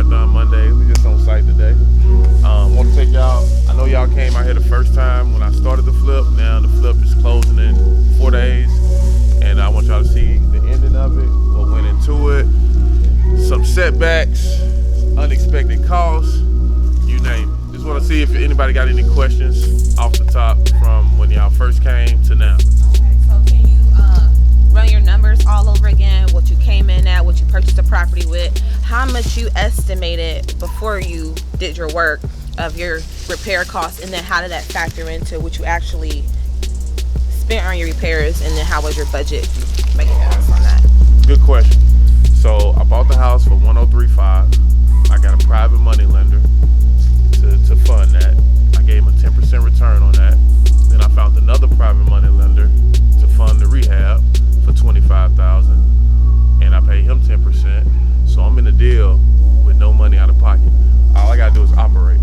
got done Monday. We just on site today. Want to take y'all. I know y'all came out here the first time when I started the flip. Now the flip is closing in 4 days, and I want y'all to see the ending of it, what went into it, some setbacks, unexpected costs, you name it. Just want to see if anybody got any questions off the top from when y'all first came to now. Okay, so can you run your numbers all over again? What you came in at, what you purchased the property with, how much you estimated before you did your work of your repair costs, and then how did that factor into what you actually spent on your repairs, and then how was your budget making sense on that? Good question. So I bought the house for $103,500. I got a private money lender to fund that. I gave him a 10% return on that. Then I found another private money lender to fund the rehab for $25,000, and I paid him 10%. So I'm in a deal with no money out of pocket. All I gotta do is operate,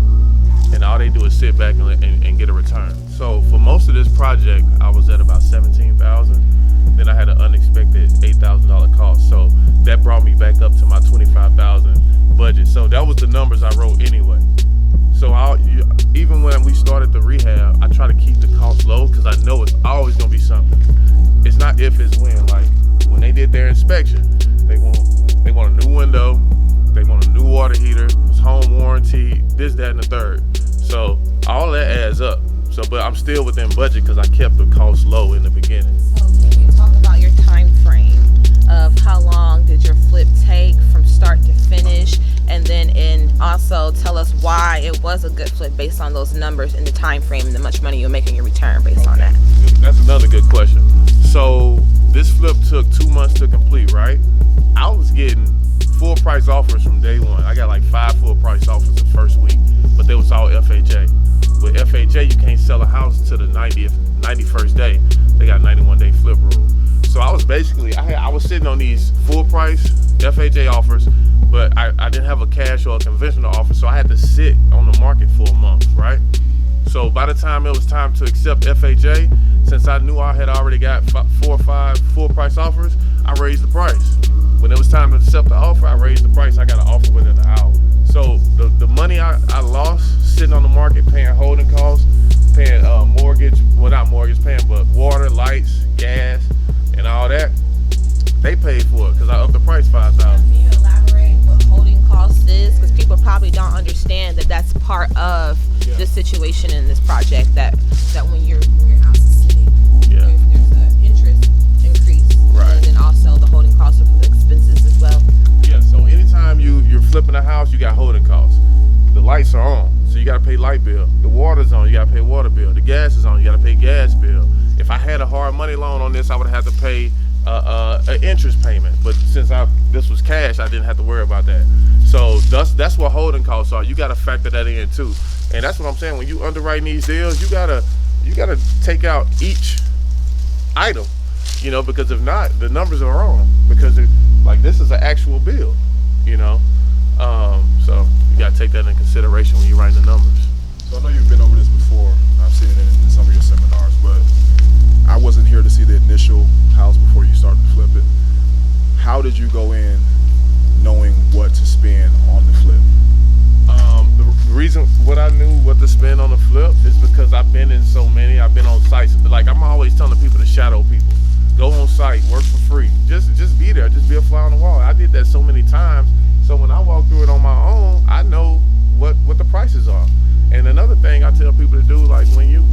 and all they do is sit back and get a return. So for most of this project, I was at about $17,000. Then I had an unexpected $8,000 cost. So that brought me back up to my $25,000 budget. So that was the numbers I wrote anyway. So even when we started the rehab, I try to keep the cost low because I know it's always gonna be something. It's not if, it's when. Like when they did their inspection, they want a new window, they want a new water heater, it's home warranty, this, that, and the third. So all that adds up. So, but I'm still within budget because I kept the cost low in the beginning. So can you talk about your time frame of how long did your flip take from start to finish, and also tell us why it was a good flip based on those numbers and the time frame and the much money you're making your return based on that? That's another good question. So this flip took 2 months to complete, right? I was getting full price offers from day one. I got like 5 full price offers the first week, but they was all FHA. With FHA, you can't sell a house to the 91st day. They got 91-day flip rule. So I was basically, I was sitting on these full price FHA offers, but I didn't have a cash or a conventional offer, so I had to sit on the market for a month, right? So by the time it was time to accept FHA, since I knew I had already got 4 or 5 full price offers, I raised the price. When it was time to accept the offer, I raised the price. I got an offer within an hour. So the money I lost sitting on the market, paying holding costs, paying mortgage, well not mortgage, paying but water, lights, gas, and all that, they paid for it because I upped the price $5,000. Can you elaborate what holding costs is? Because people probably don't understand that that's part of the situation in this project, that when your house is sitting, there's an interest increase, right, and then also the holding costs of the expenses as well. Yeah, so anytime you're flipping a house, you got holding costs. The lights are on, so you gotta pay light bill. The water's on, you gotta pay water bill. The gas is on, you gotta pay gas bill. If I had a hard money loan on this, I would have to pay an interest payment. But since this was cash, I didn't have to worry about that. So that's what holding costs are. You gotta factor that in too. And that's what I'm saying. When you underwriting these deals, you gotta take out each item, because if not, the numbers are wrong. Because this is an actual bill, So you gotta take that into consideration when you're writing the numbers. So I know you've been over this before. I've seen it in some of your seminars, but I wasn't here to see the initial house before you started to flip it. How did you go in knowing what to spend on the flip? The reason what I knew what to spend on the flip is because I've been in so many. I've been on sites. Like I'm always telling people to shadow people. Go on site, work for free. Just be there. Just be a fly on the wall. I did that so many times. So when I walk through it on my own, I know what the prices are. And another thing I tell people to do, like when you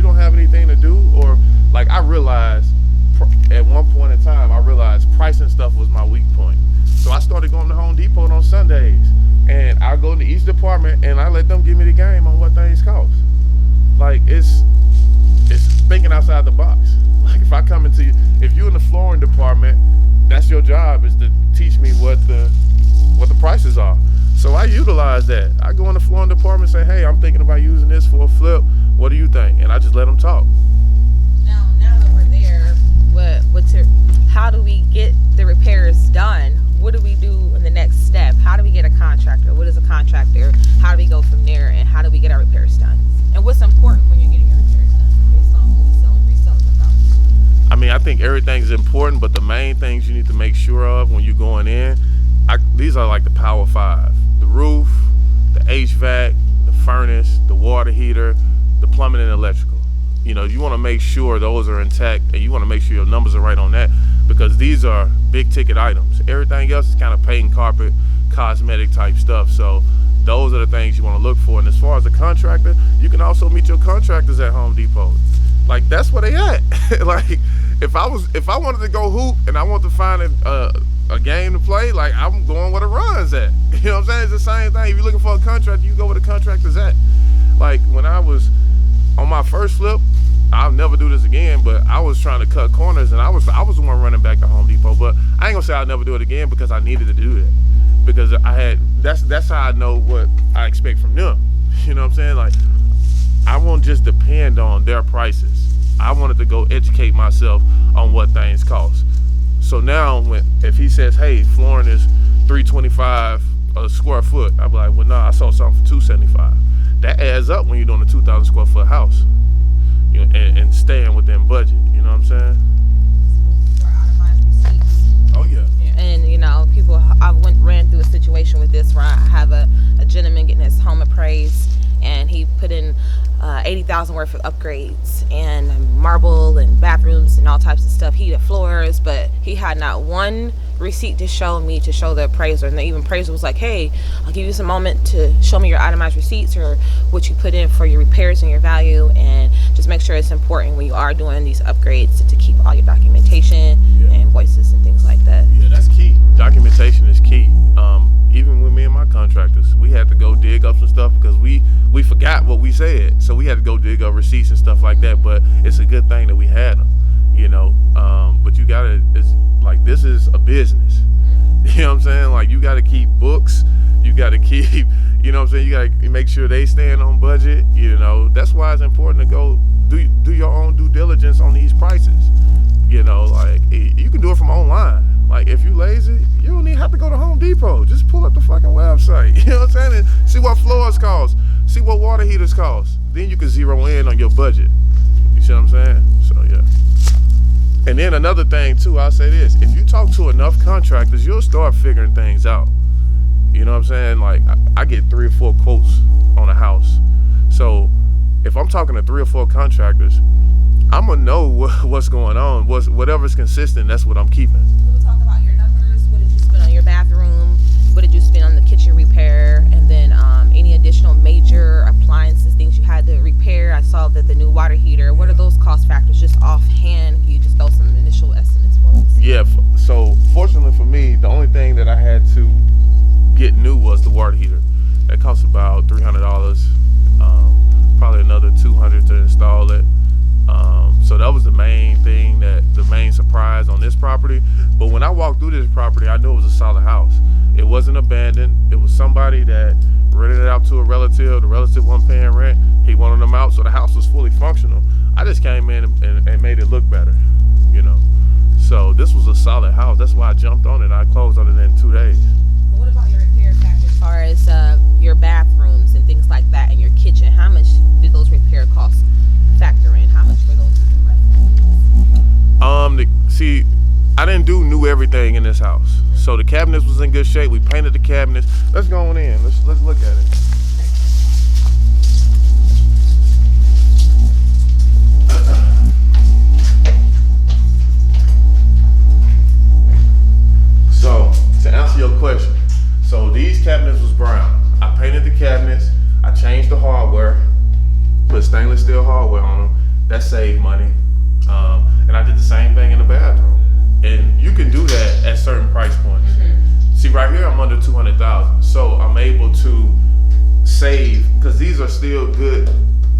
don't have anything to do, or like I realized at one point in time, I realized pricing stuff was my weak point. So I started going to Home Depot on Sundays, and I go to each department and I let them give me the game on what things cost. Like it's thinking outside the box. Like if I come if you're in the flooring department, that's your job, is to teach me what the prices are. So I utilize that. I go in the flooring department and say, hey, I'm thinking about using this for a flip. What do you think? And I just let them talk. Now that we're there, how do we get the repairs done? What do we do in the next step? How do we get a contractor? What is a contractor? How do we go from there? And how do we get our repairs done? And what's important when you're getting your repairs done based on wholesaling, reselling the property? I mean, I think everything's important, but the main things you need to make sure of when you're going in, these these are like the power 5: the roof, the HVAC, the furnace, the water heater, the plumbing and electrical. You know, you want to make sure those are intact, and you want to make sure your numbers are right on that, because these are big ticket items. Everything else is kind of paint, carpet, cosmetic type stuff. So those are the things you want to look for. And as far as a contractor, you can also meet your contractors at Home Depot. Like, that's where they at. Like, if I wanted to go hoop and I want to find a game to play, like, I'm going where the runs at. You know what I'm saying? It's the same thing. If you're looking for a contractor, you go where the contractor's at. Like, when I was on my first flip, I'll never do this again, but I was trying to cut corners, and I was the one running back to Home Depot. But I ain't gonna say I'll never do it again, because I needed to do that, because that's how I know what I expect from them. You know what I'm saying? Like, I won't just depend on their prices. I wanted to go educate myself on what things cost. So now, if he says, hey, flooring is $325 a square foot, I'll be like, well, nah, I saw something for $275. That adds up when you're doing a 2,000 square foot house, you know, and staying within budget. You know what I'm saying? Oh yeah. And you know, I ran through a situation with this where I have a gentleman getting his home appraised, and he put in $80,000 worth of upgrades and marble and bathrooms and all types of stuff, heated floors, but he had not one receipt to show the appraiser. And the even appraiser was like, hey, I'll give you some moment to show me your itemized receipts or what you put in for your repairs and your value, and just make sure it's important when you are doing these upgrades to keep all your documentation and invoices and things like that. Yeah, that's key. Documentation is key. Even with me and my contractors, we had to go dig up some stuff because we forgot what we said, so we had to go dig up receipts and stuff like that. But it's a good thing that we had them, you know. But you gotta, it's like, this is a business. You know what I'm saying? Like, you gotta keep books. You gotta keep, you know what I'm saying? You gotta make sure they staying on budget. You know, that's why it's important to go do your own due diligence on these prices. You know, like, you can do it from online. Like, if you lazy, you don't even have to go to Home Depot. Just pull up the fucking website. You know what I'm saying? And see what floors cost. See what water heaters cost. Then you can zero in on your budget. You see what I'm saying? So, yeah. And then another thing, too, I'll say this. If you talk to enough contractors, you'll start figuring things out. You know what I'm saying? Like, I get 3 or 4 quotes on a house. So, if I'm talking to 3 or 4 contractors, I'm going to know what's going on. Whatever's consistent, that's what I'm keeping. We'll talk about your numbers. What did you spend on your bathroom? What did you spend on the kitchen repair? And then any additional major appliances, things you had to repair. I saw that the new water heater. What are those cost factors just offhand? Can you just throw some initial estimates for us? Yeah, so fortunately for me, the only thing that I had to get new was the water heater. That cost about $300, probably another $200 to install it. So that was the main thing, the main surprise on this property. But when I walked through this property, I knew it was a solid house. It wasn't abandoned. It was somebody that rented it out to a relative. The relative wasn't paying rent. He wanted them out, so the house was fully functional. I just came in and made it look better, you know. So this was a solid house. That's why I jumped on it. I closed on it in 2 days. But what about your repair factor as far as your bathrooms and things like that and your kitchen? How much did those repair costs factor in? How much were those? See, I didn't do new everything in this house. So the cabinets was in good shape. We painted the cabinets. Let's go on in. Let's look at it. So to answer your question, so these cabinets was brown. I painted the cabinets. I changed the hardware, put stainless steel hardware on them. That saved money. And I did the same thing in the bathroom. And you can do that at certain price points. Mm-hmm. See, right here, I'm under $200,000. So I'm able to save, because these are still good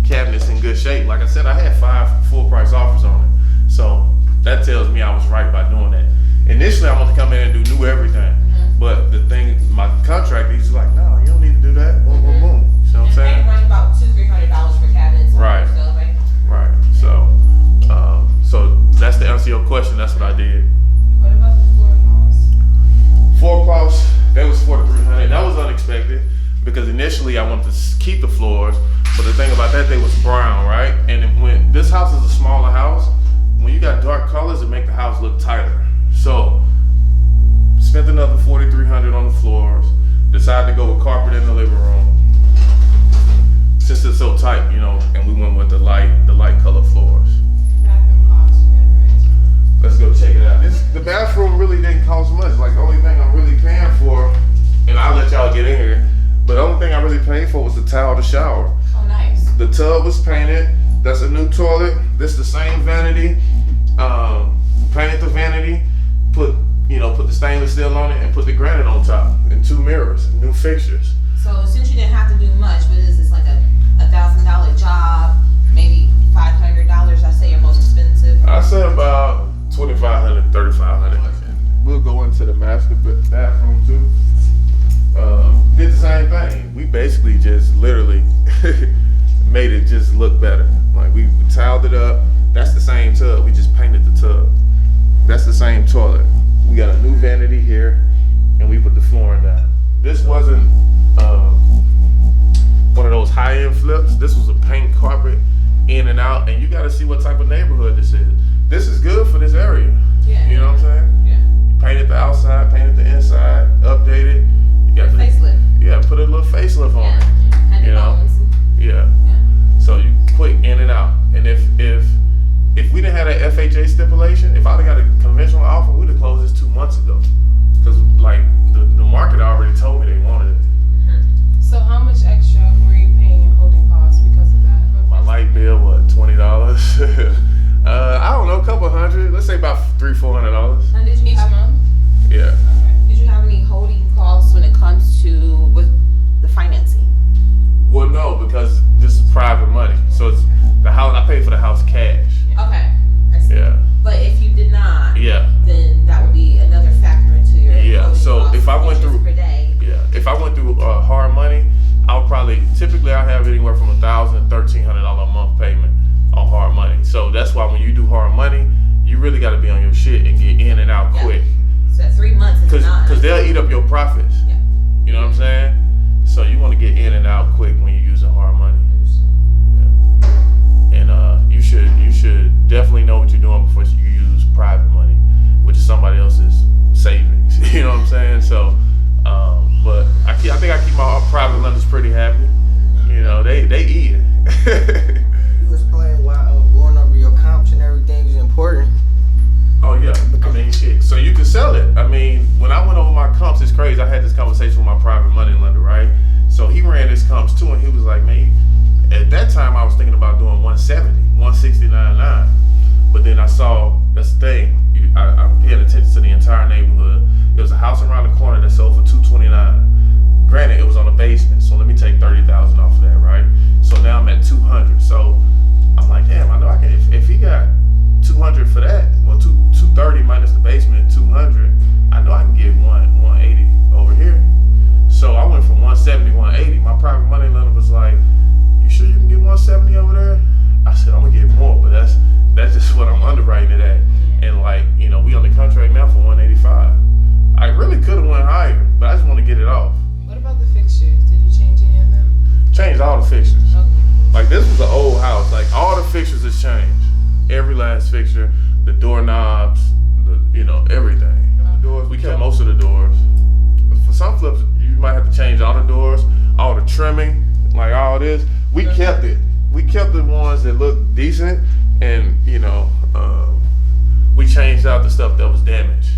cabinets in good shape. Like I said, I had 5 full price offers on it. So that tells me I was right by doing that. Initially, I wanted to come in and do new everything. Mm-hmm. But the thing, my contractor, he's like, no, you don't need to do that. Boom, boom, boom. You know what I'm saying? And about $200-300 for cabinets. Right. Right. So that's to answer your question. That's what I did. What about the floor costs? Floor costs, that was $400-300. That was unexpected because initially I wanted to keep the floors, but the thing about that, they was brown, right? And when this house is a smaller house, when you got dark colors, it make the house look tighter. So spent another $400-300 on the floor. tight, you know, and we went with the light color floors. Bathroom costs you had to raise. Let's go check it out. The bathroom really didn't cost much. Like the only thing I'm really paying for, and I'll let y'all get in here, but the only thing I really paid for was the towel, the shower. Oh, nice. The tub was painted. That's a new toilet. This the same vanity. Painted the vanity. Put the stainless steel on it and put the granite on top and 2 mirrors, new fixtures. So since you didn't have to do much, but is this like a $1,000 job? Maybe $500? I say your most expensive. I said about $2,500, $3,500. We'll go into the master bathroom too. Did the same thing. We basically just literally made it just look better. Like we tiled it up. That's the same tub. We just painted the tub. That's the same toilet. We got a new vanity here, and we put the flooring down. This wasn't one of those high-end flips. This was a paint carpet in and out, and you got to see what type of neighborhood this is. This is good for this area. Yeah. You know what I'm saying? Yeah. You painted the outside, painted the inside, updated. You got the Facelift. Yeah, put a little facelift on it. Had You know? Yeah. So you quick in and out. And if we didn't have that FHA stipulation, if I'd have got a conventional offer, we'd have closed this 2 months ago. Because like the market already told me they wanted it. So how much extra were you paying in holding costs because of that? My light bill, what, $20? I don't know, a couple hundred. Let's say about $300-$400. Now, did you Each have month? Yeah. Did you have any holding costs when it comes to with the financing? Well, no, because this is private money. So it's the house. I paid for the house cash. Okay. I see. Yeah. But if you did not, Yeah. then that would be another factor into your holding So costs, if I went interest through per day. Yeah, if I went through hard money, typically I have anywhere from $1,000 to $1,300 a month payment on hard money. So that's why when you do hard money, you really got to be on your shit and get in and out quick. So that 3 months is not. Because they'll eat up your profits. Yeah. You know what I'm saying? So you want to get in and out quick when you're using hard money. Yeah. And you should definitely know what you're doing before you use private money, which is somebody else's savings. You know what I'm saying? So, but I think I keep my private lenders pretty happy. You know, they eat it. You explain why going over your comps and everything is important. Oh yeah, I mean shit. So you can sell it. I mean, when I went over my comps, it's crazy. I had this conversation with my private money lender, right? So he ran his comps too, and he was like, man, at that time I was thinking about doing 170, 169.9. But then I saw, that's the thing, I'm paying attention to the entire neighborhood. There was a house around the corner that sold for 229. Granted, it was on a basement, so let me take 30,000 off of that, right? So now I'm at 200. So I'm like, damn, I know I can. If he got 200 for that, well, 230 minus the basement, 200. I know I can get 180 over here. So I went from 170, 180. My private money lender was like, "You sure you can get 170 over there?" I said, "I'm gonna get more, but that's just what I'm underwriting it at." And like, you know, we on the contract now for 185. I really could have went higher, but I just want to get it off. What about the fixtures? Did you change any of them? Changed all the fixtures. Okay. Like this was an old house. Like all the fixtures has changed. Every last fixture, the doorknobs, everything. The doors, we kept most of the doors. For some flips, you might have to change all the doors, all the trimming, like all this. We kept it. We kept the ones that looked decent, and we changed out the stuff that was damaged.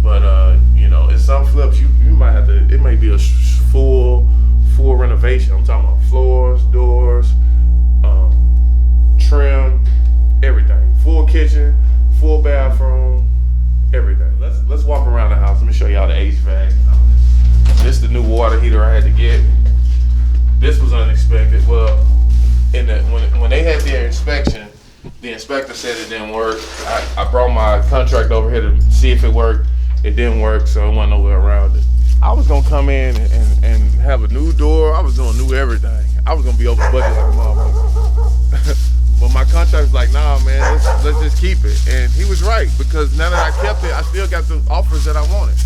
But in some flips, you might have to. It may be a full renovation. I'm talking about floors, doors, trim, everything. Full kitchen, full bathroom, everything. Let's walk around the house. Let me show y'all the HVAC. This is the new water heater I had to get. This was unexpected. Well, when they had their inspection, the inspector said it didn't work. I brought my contract over here to see if it worked. It didn't work, so it wasn't no way around it. I was gonna come in and have a new door. I was doing new everything. I was gonna be over budget like a motherfucker. But my contract was like, nah, man, let's just keep it. And he was right, because now that I kept it, I still got the offers that I wanted.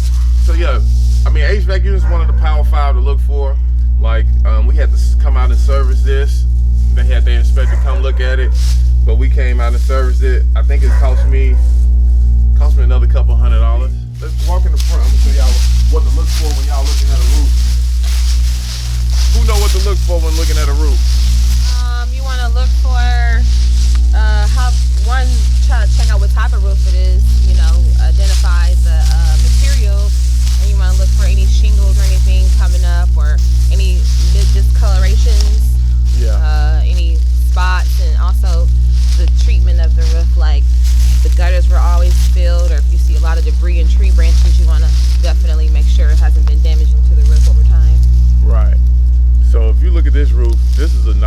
So yeah, I mean, HVAC units one of the Power 5 to look for. Like, we had to come out and service this. They had the inspector come look at it, but we came out and serviced it. I think it cost me another couple $100. Let's walk in the front. I'm gonna show y'all what to look for when y'all looking at a roof. Who know what to look for when looking at a roof?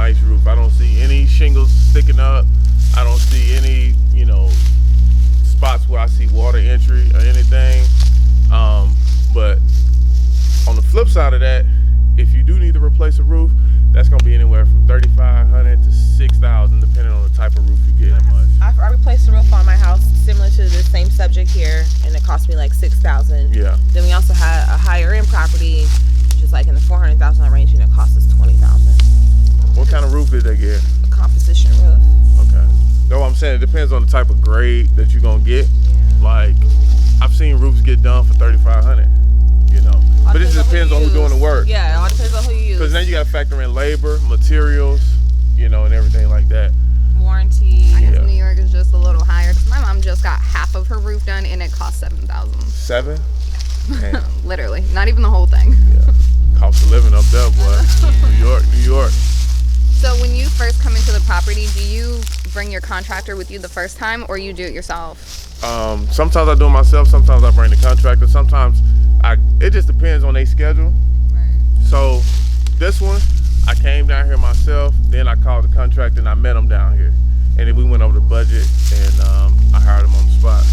nice roof. I don't see any shingles sticking up. I don't see any, spots where I see water entry or anything. But on the flip side of that, if you do need to replace a roof, that's gonna be anywhere from $3,500 to $6,000, depending on the type of roof you get. I replaced the roof on my house, similar to the same subject here, and it cost me like $6,000. Yeah. Then we also had a higher end property, which is like in the $400,000 range, and it cost us $20,000. What kind of roof did they get? A composition roof. Okay. That's what I'm saying. It depends on the type of grade that you're gonna get. Like, I've seen roofs get done for $3,500. But it just depends on who's doing the work. Yeah, it all depends on who you use. Because now you got to factor in labor, materials, and everything like that. Warranty. I guess New York is just a little higher because my mom just got half of her roof done and it cost $7,000. 7? Literally, not even the whole thing. Yeah. Cost of living up there, boy. New York. So when you first come into the property, do you bring your contractor with you the first time, or you do it yourself? Sometimes I do it myself. Sometimes I bring the contractor. Sometimes it just depends on their schedule. Right. So this one, I came down here myself. Then I called the contractor and I met him down here. And then we went over the budget and I hired him on the spot.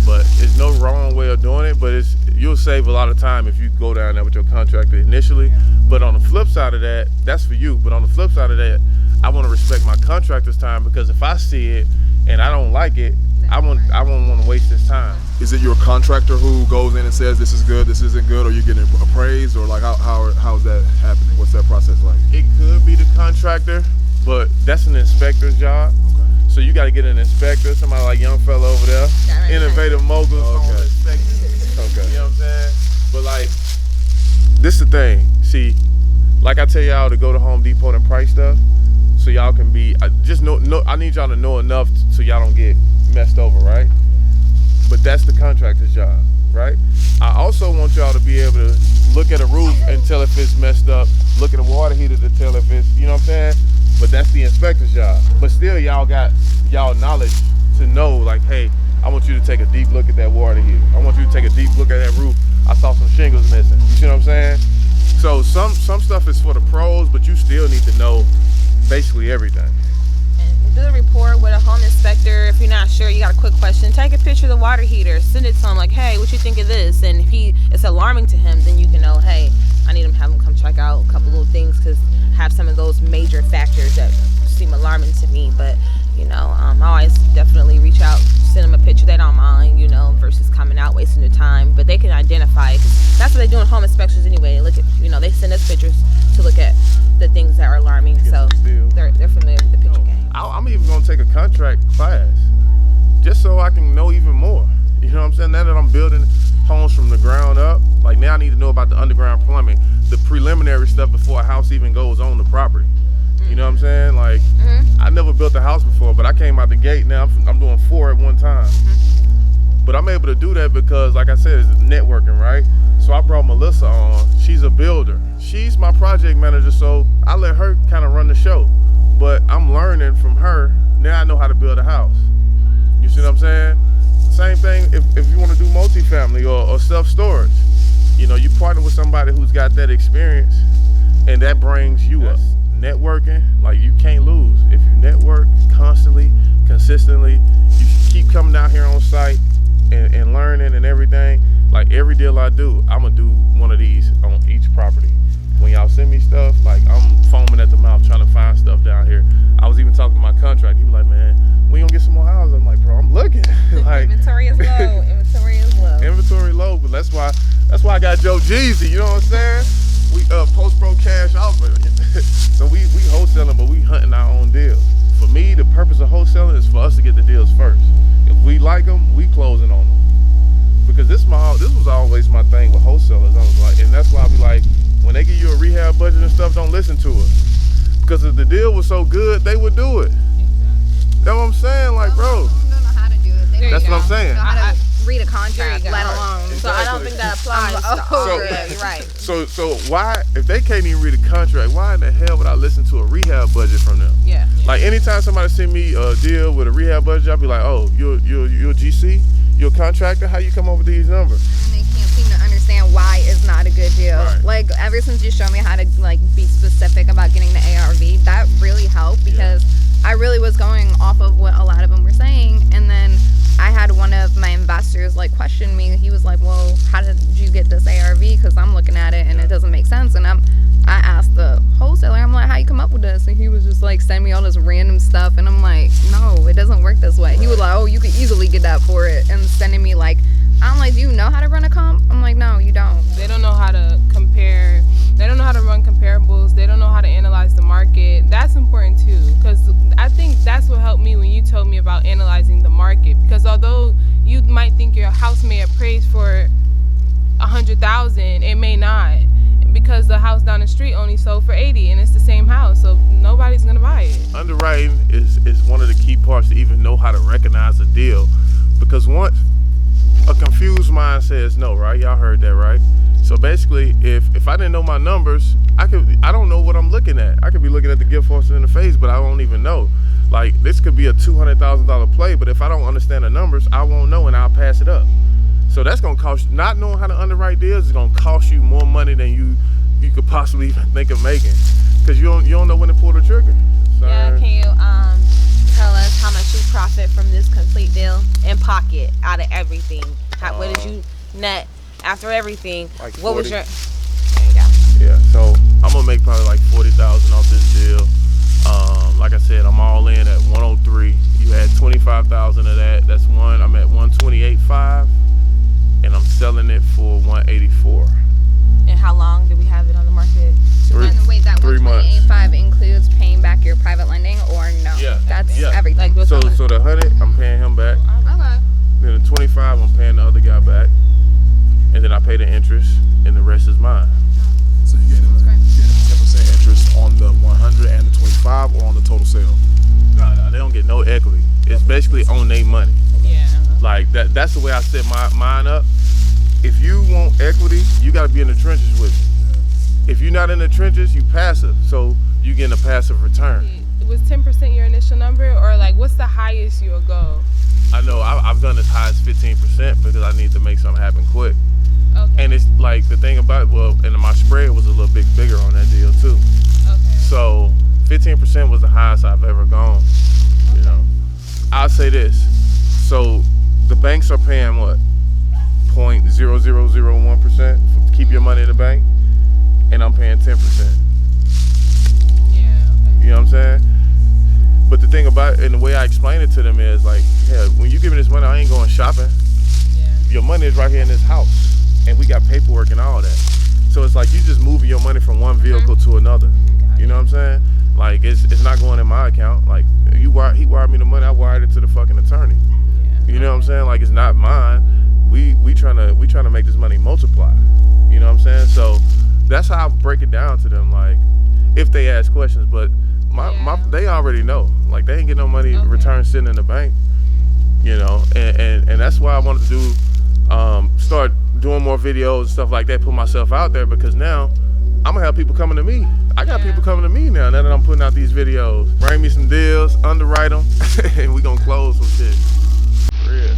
But it's no wrong way of doing it. But you'll save a lot of time if you go down there with your contractor initially. Yeah. But on the flip side of that, that's for you. But on the flip side of that, I want to respect my contractor's time, because if I see it and I don't like it, I won't want to waste his time. Is it your contractor who goes in and says this is good, this isn't good, or you getting appraised, or like how's that happening? What's that process like? It could be the contractor, but that's an inspector's job. Okay. So you got to get an inspector, somebody like young fella over there, innovative moguls, home inspector. Okay. You know what I'm saying? But like, this the thing. See, like I tell y'all to go to Home Depot and price stuff, so y'all can be. I need y'all to know enough so y'all don't get messed over, right? But that's the contractor's job, right? I also want y'all to be able to look at a roof and tell if it's messed up, look at a water heater to tell if it's, you know what I'm saying? But that's the inspector's job. But still, y'all got y'all knowledge to know, like, hey, I want you to take a deep look at that water heater. I want you to take a deep look at that roof. I saw some shingles missing. You see what I'm saying? So some stuff is for the pros, but you still need to know basically everything. Do the report with a home inspector. If you're not sure, you got a quick question, take a picture of the water heater, send it to him like, hey, what you think of this? And if it's alarming to him, then you can know, hey, I need him to have him come check out a couple little things, because have some of those major factors that seem alarming to me. But I always definitely reach out, send them a picture they don't mind, versus coming out wasting their time. But they can identify it, 'cause that's what they do in home inspections anyway. They look at, they send us pictures to look at the things that are alarming. So they're familiar with the picture game. I'm even gonna take a contract class just so I can know even more. You know what I'm saying? Now that I'm building homes from the ground up, like now I need to know about the underground plumbing, the preliminary stuff before a house even goes on the property. You know what I'm saying? Like, I never built a house before, but I came out the gate. Now I'm doing 4 at one time. But I'm able to do that because, like I said, it's networking, right? So I brought Melissa on. She's a builder. She's my project manager, so I let her kind of run the show. But I'm learning from her. Now I know how to build a house. You see what I'm saying? Same thing if you want to do multifamily or self-storage. You partner with somebody who's got that experience, and that brings you up. Networking, like, you can't lose. If you network constantly, consistently, you keep coming down here on site and learning and everything. Like, every deal I do, I'm gonna do one of these on each property. When y'all send me stuff, like, I'm foaming at the mouth trying to find stuff down here. I was even talking to my contractor. He was like, man, we gonna get some more houses. I'm like, bro, I'm looking. Like, Inventory is low. Inventory low, but that's why I got Joe Jeezy. You know what I'm saying? We post-pro cash offer. So we wholesaling, but we hunting our own deals. For me, the purpose of wholesaling is for us to get the deals first. If we like them, we closing on them. Because this was always my thing with wholesalers. I was like, and that's why I be like, when they give you a rehab budget and stuff, don't listen to us. Because if the deal was so good, they would do it. That's what I'm saying, like, bro. Some don't know how to do it. That's what I'm saying. Know how to read a contract, let alone. Exactly. So I don't think that applies to all. Yeah, you're right. So why, if they can't even read a contract, why in the hell would I listen to a rehab budget from them? Yeah. Like, anytime somebody send me a deal with a rehab budget, I'll be like, oh, you're a GC? You're a contractor? How you come up with these numbers? And they can't seem to understand why it's not a good deal. Right. Like, ever since you showed me how to, like, be specific about getting the ARV, that really was going off of what a lot of them were saying. And then I had one of my investors like question me. He was like, well, how did you get this ARV? Because I'm looking at it and it doesn't make sense. And I asked the wholesaler, I'm like, how you come up with this? And he was just like, send me all this random stuff. And I'm like, no, it doesn't work this way. He was like, oh, you could easily get that for it. And sending me like, I'm like, do you know how to run a comp? I'm like, no, you don't. They don't know how to compare. They don't know how to run comparables. They don't know how to analyze the market. That's important too, because I think that's what helped me when you told me about analyzing the market. Because although you might think your house may appraise for $100,000, it may not, because the house down the street only sold for $80,000 and it's the same house, so nobody's gonna buy it. Underwriting is one of the key parts to even know how to recognize a deal, because once a confused mind says no, right? Y'all heard that, right? So basically, if I didn't know my numbers, I don't know what I'm looking at. I could be looking at the gift horse in the face, but I don't even know. Like, this could be a $200,000 play, but if I don't understand the numbers, I won't know and I'll pass it up. So that's gonna cost you, not knowing how to underwrite deals is gonna cost you more money than you could possibly even think of making, because you don't know when to pull the trigger. So, Yeah, can you tell us how much you profit from this complete deal in pocket out of everything? What did you net after everything? Like what was 40. your? There you go. Yeah, so I'm gonna make probably like 40,000 off this deal. Like I said, I'm all in at 103. You had 25,000 of that. That's one. I'm at 128.5, and I'm selling it for 184. And how long do we have it on the market? And wait, that 3 months. 128.5 includes paying back your private lending, or no? Yeah. That's Yeah. everything. Like, So the 100, I'm paying him back. Okay. Then the 25, I'm paying the other guy back, and then I pay the interest, and the rest is mine. So you get him 10% interest on the 100 and the 25, or on the total sale? No, they don't get no equity. It's basically on their money. Yeah. Like that's the way I set mine up. If you want equity, you got to be in the trenches with it. If you're not in the trenches, you passive, so you getting a passive return. Was 10% your initial number, or like what's the highest you'll go? I know I've done as high as 15% because I need to make something happen quick. Okay. And it's like the thing about and my spread was a little bit bigger on that deal too. Okay. So 15% was the highest I've ever gone. You know, I'll say this. So the banks are paying what? 0.0001% to keep your money in the bank, and I'm paying 10%. Yeah. Okay. You know what I'm saying? But the thing about it, and the way I explain it to them is like, yeah, when you give me this money, I ain't going shopping. Yeah. Your money is right here in this house, and we got paperwork and all that. So it's like you just moving your money from one vehicle to another. You know what I'm saying? Like it's not going in my account. Like he wired me the money, I wired it to the fucking attorney. Yeah. You know what I'm saying? Like it's not mine. We trying to make this money multiply. You know what I'm saying? So that's how I break it down to them. Like if they ask questions, but they already know. Like they ain't get no money return sitting in the bank. You know, and that's why I wanted to do start doing more videos and stuff like that, put myself out there, because now I'm gonna have people coming to me. I got people coming to me now that I'm putting out these videos. Bring me some deals, underwrite them, and we gonna close some shit. For real.